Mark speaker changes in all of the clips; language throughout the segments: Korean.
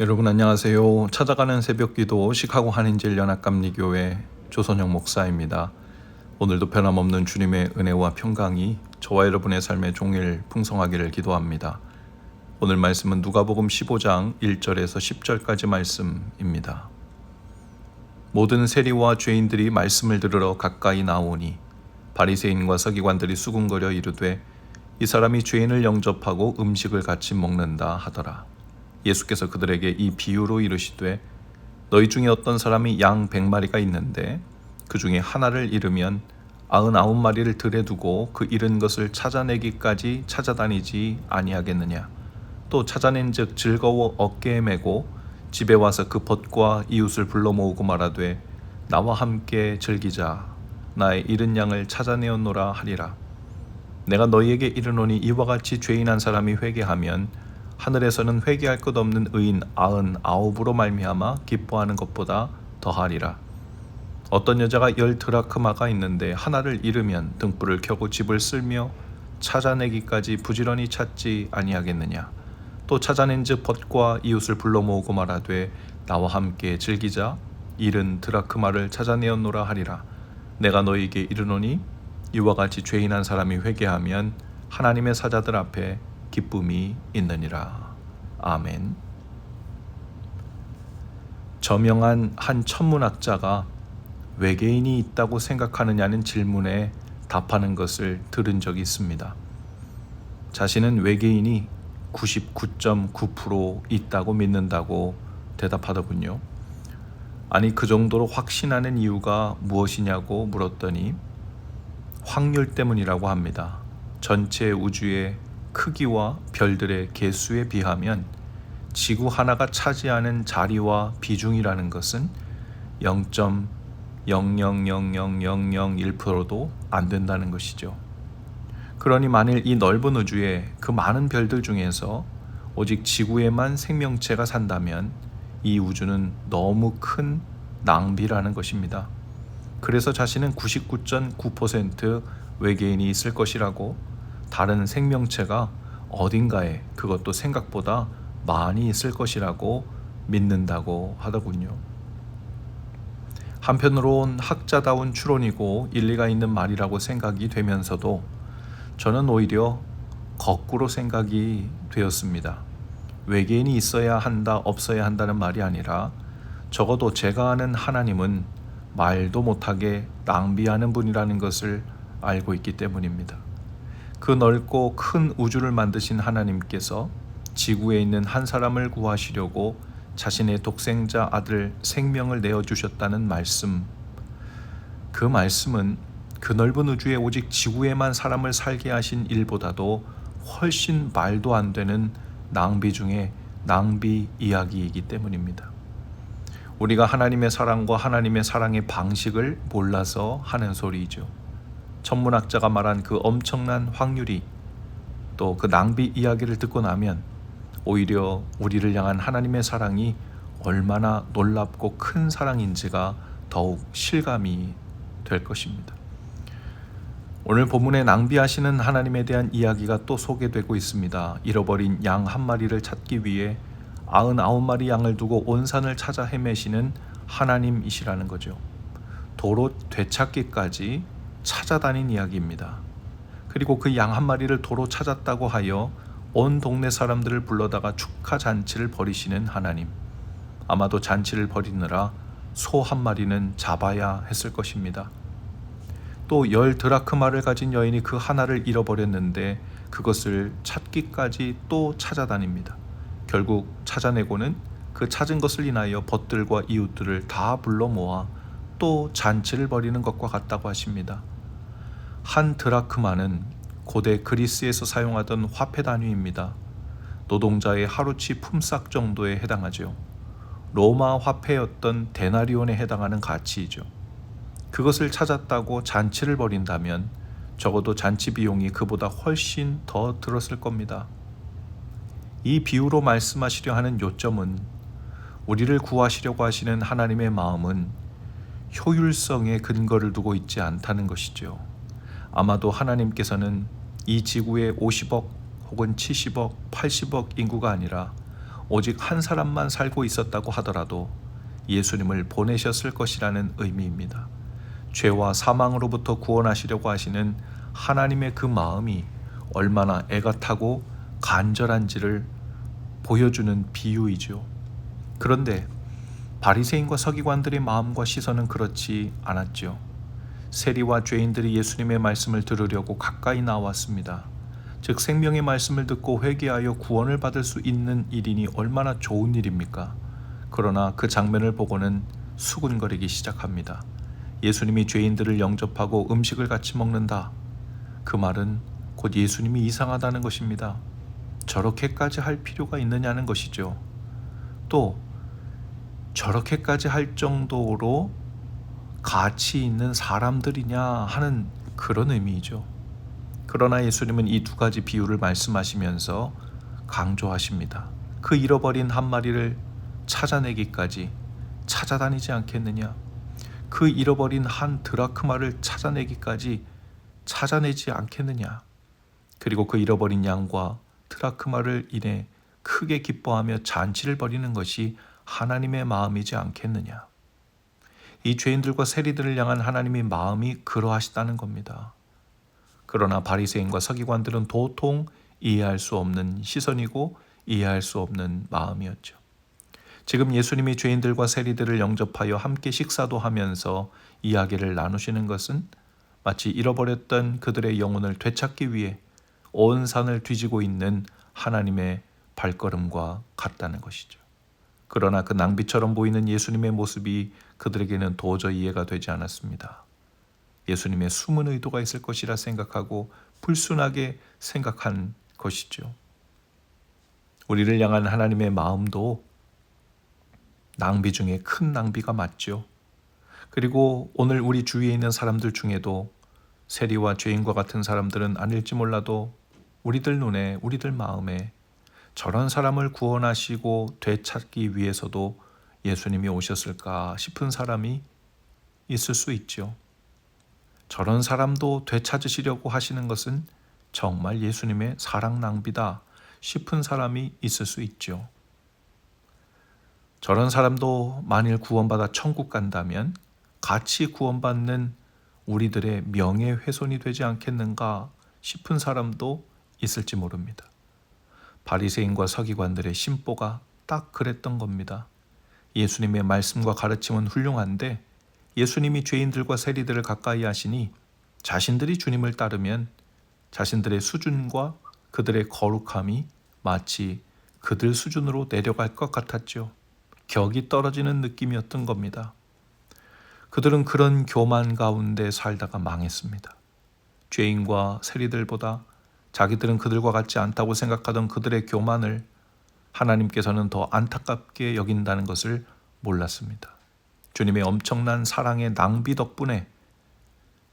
Speaker 1: 여러분 안녕하세요. 찾아가는 새벽기도 시카고 한인제일 연합감리교회 조선영 목사입니다. 오늘도 변함없는 주님의 은혜와 평강이 저와 여러분의 삶의 종일 풍성하기를 기도합니다. 오늘 말씀은 누가복음 15장 1절에서 10절까지 말씀입니다. 모든 세리와 죄인들이 말씀을 들으러 가까이 나오니 바리새인과 서기관들이 수군거려 이르되 이 사람이 죄인을 영접하고 음식을 같이 먹는다 하더라. 예수께서 그들에게 이 비유로 이르시되 너희 중에 어떤 사람이 양 100마리가 있는데 그 중에 하나를 잃으면 99마리를 들에 두고 그 잃은 것을 찾아내기까지 찾아다니지 아니하겠느냐. 또 찾아낸즉 즐거워 어깨에 메고 집에 와서 그 벗과 이웃을 불러 모으고 말하되 나와 함께 즐기자. 나의 잃은 양을 찾아내었노라 하리라. 내가 너희에게 이르노니 이와 같이 죄인 한 사람이 회개하면 하늘에서는 회개할 것 없는 의인 99으로 말미암아 기뻐하는 것보다 더하리라. 어떤 여자가 10드라크마가 있는데 하나를 잃으면 등불을 켜고 집을 쓸며 찾아내기까지 부지런히 찾지 아니하겠느냐. 또 찾아낸즉 벗과 이웃을 불러 모으고 말하되 나와 함께 즐기자. 잃은 드라크마를 찾아내었노라 하리라. 내가 너희에게 이르노니 이와 같이 죄인 한 사람이 회개하면 하나님의 사자들 앞에 기쁨이 있느니라. 아멘. 저명한 한 천문학자가 외계인이 있다고 생각하느냐는 질문에 답하는 것을 들은 적이 있습니다. 자신은 외계인이 99.9% 있다고 믿는다고 대답하더군요. 아니 그 정도로 확신하는 이유가 무엇이냐고 물었더니 확률 때문이라고 합니다. 전체 우주의 크기와 별들의 개수에 비하면 지구 하나가 차지하는 자리와 비중이라는 것은 0.0000001%도 안 된다는 것이죠. 그러니 만일 이 넓은 우주에 그 많은 별들 중에서 오직 지구에만 생명체가 산다면 이 우주는 너무 큰 낭비라는 것입니다. 그래서 자신은 99.9% 외계인이 있을 것이라고, 다른 생명체가 어딘가에 그것도 생각보다 많이 있을 것이라고 믿는다고 하더군요. 한편으론 학자다운 추론이고 일리가 있는 말이라고 생각이 되면서도 저는 오히려 거꾸로 생각이 되었습니다. 외계인이 있어야 한다, 없어야 한다는 말이 아니라 적어도 제가 아는 하나님은 말도 못하게 낭비하는 분이라는 것을 알고 있기 때문입니다. 그 넓고 큰 우주를 만드신 하나님께서 지구에 있는 한 사람을 구하시려고 자신의 독생자 아들 생명을 내어주셨다는 말씀, 그 말씀은 그 넓은 우주에 오직 지구에만 사람을 살게 하신 일보다도 훨씬 말도 안 되는 낭비 중에 낭비 이야기이기 때문입니다. 우리가 하나님의 사랑과 하나님의 사랑의 방식을 몰라서 하는 소리이죠. 천문학자가 말한 그 엄청난 확률이, 또 그 낭비 이야기를 듣고 나면 오히려 우리를 향한 하나님의 사랑이 얼마나 놀랍고 큰 사랑인지가 더욱 실감이 될 것입니다. 오늘 본문에 낭비하시는 하나님에 대한 이야기가 또 소개되고 있습니다. 잃어버린 양 한 마리를 찾기 위해 99마리 양을 두고 온 산을 찾아 헤매시는 하나님이시라는 거죠. 도로 되찾기까지 찾아다닌 이야기입니다. 그리고 그 양 한 마리를 도로 찾았다고 하여 온 동네 사람들을 불러다가 축하 잔치를 벌이시는 하나님. 아마도 잔치를 벌이느라 소 한 마리는 잡아야 했을 것입니다. 또 10드라크마를 가진 여인이 그 하나를 잃어버렸는데 그것을 찾기까지 또 찾아다닙니다. 결국 찾아내고는 그 찾은 것을 인하여 벗들과 이웃들을 다 불러 모아 또 잔치를 벌이는 것과 같다고 하십니다. 한 드라크마는 고대 그리스에서 사용하던 화폐 단위입니다. 노동자의 하루치 품삯 정도에 해당하죠. 로마 화폐였던 데나리온에 해당하는 가치이죠. 그것을 찾았다고 잔치를 벌인다면 적어도 잔치 비용이 그보다 훨씬 더 들었을 겁니다. 이 비유로 말씀하시려 하는 요점은 우리를 구하시려고 하시는 하나님의 마음은 효율성에 근거를 두고 있지 않다는 것이죠. 아마도 하나님께서는 이 지구의 50억 혹은 70억, 80억 인구가 아니라 오직 한 사람만 살고 있었다고 하더라도 예수님을 보내셨을 것이라는 의미입니다. 죄와 사망으로부터 구원하시려고 하시는 하나님의 그 마음이 얼마나 애가 타고 간절한지를 보여주는 비유이죠. 그런데 바리새인과 서기관들의 마음과 시선은 그렇지 않았죠. 세리와 죄인들이 예수님의 말씀을 들으려고 가까이 나왔습니다. 즉 생명의 말씀을 듣고 회개하여 구원을 받을 수 있는 일이니 얼마나 좋은 일입니까? 그러나 그 장면을 보고는 수군거리기 시작합니다. 예수님이 죄인들을 영접하고 음식을 같이 먹는다. 그 말은 곧 예수님이 이상하다는 것입니다. 저렇게까지 할 필요가 있느냐는 것이죠. 또 저렇게까지 할 정도로 가치 있는 사람들이냐 하는 그런 의미이죠. 그러나 예수님은 이 두 가지 비유를 말씀하시면서 강조하십니다. 그 잃어버린 한 마리를 찾아내기까지 찾아다니지 않겠느냐? 그 잃어버린 한 드라크마를 찾아내기까지 찾아내지 않겠느냐? 그리고 그 잃어버린 양과 드라크마를 인해 크게 기뻐하며 잔치를 벌이는 것이 하나님의 마음이지 않겠느냐? 이 죄인들과 세리들을 향한 하나님의 마음이 그러하시다는 겁니다. 그러나 바리새인과 서기관들은 도통 이해할 수 없는 시선이고 이해할 수 없는 마음이었죠. 지금 예수님이 죄인들과 세리들을 영접하여 함께 식사도 하면서 이야기를 나누시는 것은 마치 잃어버렸던 그들의 영혼을 되찾기 위해 온 산을 뒤지고 있는 하나님의 발걸음과 같다는 것이죠. 그러나 그 낭비처럼 보이는 예수님의 모습이 그들에게는 도저히 이해가 되지 않았습니다. 예수님의 숨은 의도가 있을 것이라 생각하고 불순하게 생각한 것이죠. 우리를 향한 하나님의 마음도 낭비 중에 큰 낭비가 맞죠. 그리고 오늘 우리 주위에 있는 사람들 중에도 세리와 죄인과 같은 사람들은 아닐지 몰라도 우리들 눈에, 우리들 마음에 저런 사람을 구원하시고 되찾기 위해서도 예수님이 오셨을까 싶은 사람이 있을 수 있죠. 저런 사람도 되찾으시려고 하시는 것은 정말 예수님의 사랑 낭비다 싶은 사람이 있을 수 있죠. 저런 사람도 만일 구원받아 천국 간다면 같이 구원받는 우리들의 명예훼손이 되지 않겠는가 싶은 사람도 있을지 모릅니다. 바리새인과 서기관들의 심보가 딱 그랬던 겁니다. 예수님의 말씀과 가르침은 훌륭한데 예수님이 죄인들과 세리들을 가까이 하시니 자신들이 주님을 따르면 자신들의 수준과 그들의 거룩함이 마치 그들 수준으로 내려갈 것 같았죠. 격이 떨어지는 느낌이었던 겁니다. 그들은 그런 교만 가운데 살다가 망했습니다. 죄인과 세리들보다 자기들은 그들과 같지 않다고 생각하던 그들의 교만을 하나님께서는 더 안타깝게 여긴다는 것을 몰랐습니다. 주님의 엄청난 사랑의 낭비 덕분에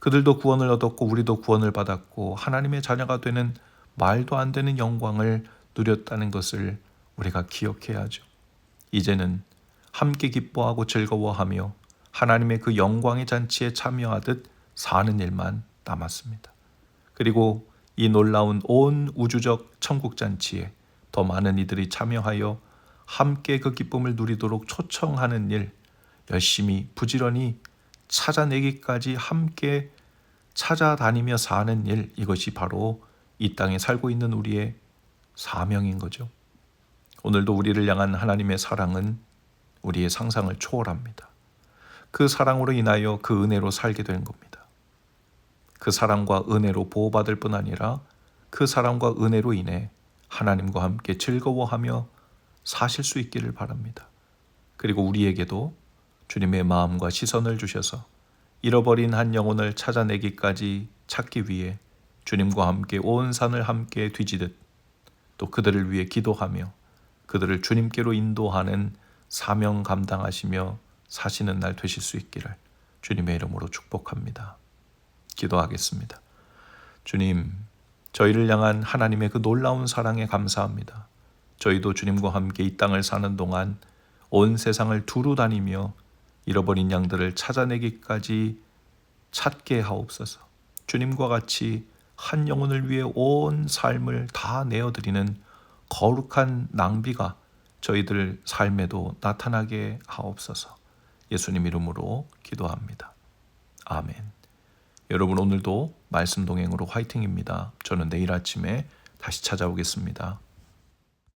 Speaker 1: 그들도 구원을 얻었고 우리도 구원을 받았고 하나님의 자녀가 되는 말도 안 되는 영광을 누렸다는 것을 우리가 기억해야 하죠. 이제는 함께 기뻐하고 즐거워하며 하나님의 그 영광의 잔치에 참여하듯 사는 일만 남았습니다. 그리고 이 놀라운 온 우주적 천국 잔치에 더 많은 이들이 참여하여 함께 그 기쁨을 누리도록 초청하는 일, 열심히 부지런히 찾아내기까지 함께 찾아다니며 사는 일, 이것이 바로 이 땅에 살고 있는 우리의 사명인 거죠. 오늘도 우리를 향한 하나님의 사랑은 우리의 상상을 초월합니다. 그 사랑으로 인하여 그 은혜로 살게 된 겁니다. 그 사랑과 은혜로 보호받을 뿐 아니라 그 사랑과 은혜로 인해 하나님과 함께 즐거워하며 사실 수 있기를 바랍니다. 그리고 우리에게도 주님의 마음과 시선을 주셔서 잃어버린 한 영혼을 찾아내기까지 찾기 위해 주님과 함께 온 산을 함께 뒤지듯 또 그들을 위해 기도하며 그들을 주님께로 인도하는 사명 감당하시며 사시는 날 되실 수 있기를 주님의 이름으로 축복합니다. 기도하겠습니다. 주님, 저희를 향한 하나님의 그 놀라운 사랑에 감사합니다. 저희도 주님과 함께 이 땅을 사는 동안 온 세상을 두루 다니며 잃어버린 양들을 찾아내기까지 찾게 하옵소서. 주님과 같이 한 영혼을 위해 온 삶을 다 내어드리는 거룩한 낭비가 저희들 삶에도 나타나게 하옵소서. 예수님 이름으로 기도합니다. 아멘. 여러분 오늘도 말씀 동행으로 화이팅입니다. 저는 내일 아침에 다시 찾아오겠습니다.